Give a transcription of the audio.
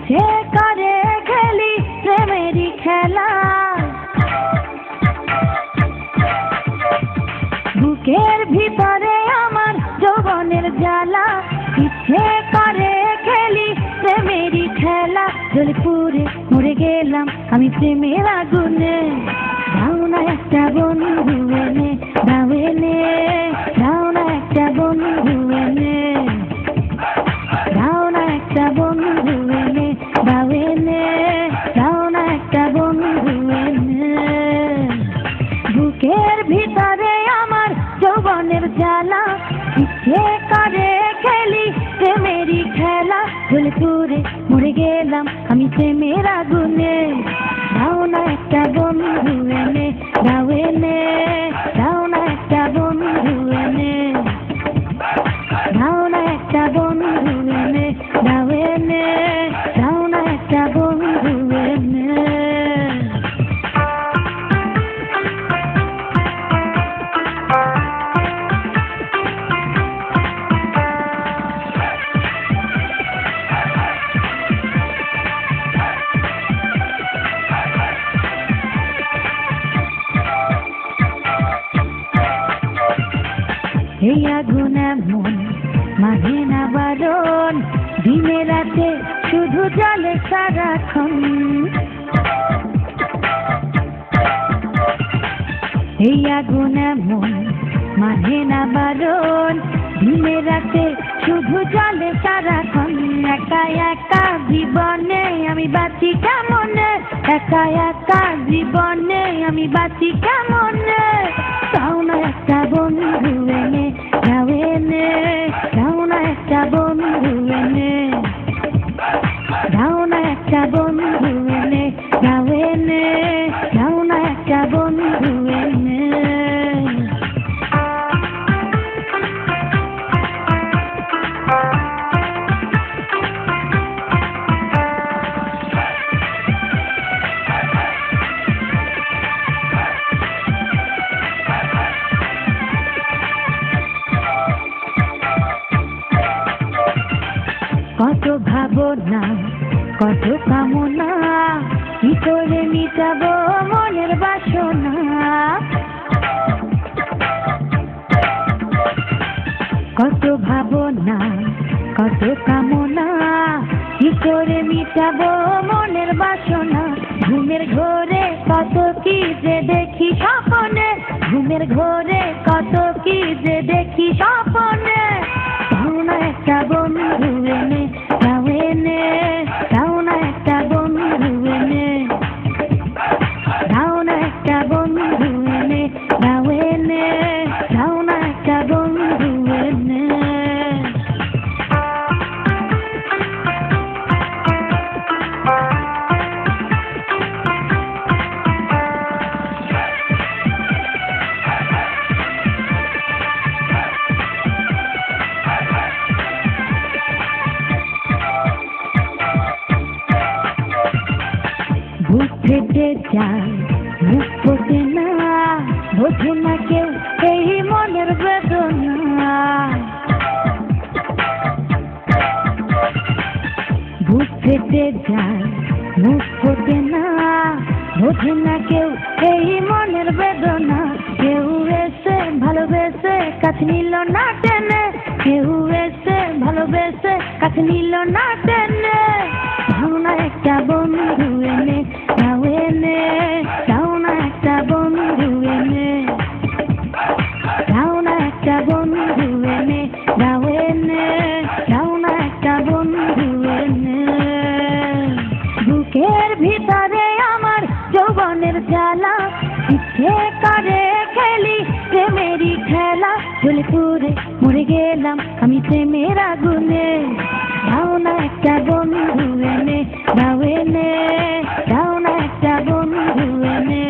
ইচ্ছে করে খেলি প্রেমেরই খেলা, বুকের ভিতরে আমার যৌবনের জ্বালা। ইচ্ছে করে খেলি প্রেমেরই খেলা, জ্বলে পুড়ে মরে গেলাম আমি প্রেমের আগুনে। দাও না একটা বন্ধু এনে, দাও এনে, দাও না একটা বন্ধু এনে, দাও না একটা বন্ধু এনে, দাও এনে, দাও না একটা বন্ধু এনে। বুকের ভিতরে আমার যৌবনের জ্বালা, ইচ্ছে করে খেলি প্রেমেরই খেলা, জ্বলে পুড়ে মরে গেলাম আমি প্রেমের আগুনে। দাও না একটা বন্ধু এনে, দাও এনে, দাও না একটা বন্ধু এনে, দাও না একটা বন্ধু এনে, দাও এনে, দাও না একটা বন্ধু এনে। এই আগুন এমন মানে না বারণ, দিনে রাতে শুধু জ্বলে সারাক্ষণ। এই আগুন এমন মানে না বারণ, দিনে রাতে শুধু জ্বলে সারাক্ষণ। একা একা জীবনে আমি বাঁচি কেমনে, একা একা জীবনে আমি বাঁচি কেমনে। দাও না একটা বন্ধু এনে, দাও এনে, দাও না একটা বন্ধু এনে, দাও না একটা বন্ধু এনে, দাও এনে, দাও না একটা বন্ধু এনে। কত ভাবনা, কত কামনা, কি করে মিটাবো মনের বাসনা। কত ভাবনা, কত কামনা, কি করে মিটাবো মনের বাসনা। ঘুমের ঘোরে কত কি যে দেখি স্বপ্নে, ঘুমের ঘোরে কত কি যে দেখি স্বপ্নে। দাও না একটা বন্ধু এনে, দাও এনে, দাও না একটা বন্ধু এনে, দাও না একটা বন্ধু এনে, দাও এনে, দাও না একটা বন্ধু এনে। বুক ফেটে যায়, মুখ ফোটে না, বোঝে না কেউ এই মনের বেদনা। বুক ফেটে যায়, মুখ ফোটে না, বোঝে না কেউ এই মনের বেদনা। কেউ এসে ভালোবেসে কাছে নিল না টেনে, কেউ এসে ভালোবেসে কাছে নিল না টেনে। দাও না একটা বন্ধু এনে, দাও এনে, দাও না একটা বন্ধু এনে, দাও না একটা বন্ধু এনে, দাও এনে, দাও না একটা বন্ধু এনে। বুকের ভিতরে আমার যৌবনের জ্বালা, ইচ্ছে করে খেলি প্রেমেরই খেলা, জ্বলে পুড়ে মরে গেলাম আমি প্রেমের আগুনে। দাও না একটা বন্ধু এনে, দাও এনে, দাও না একটা বন্ধু এনে।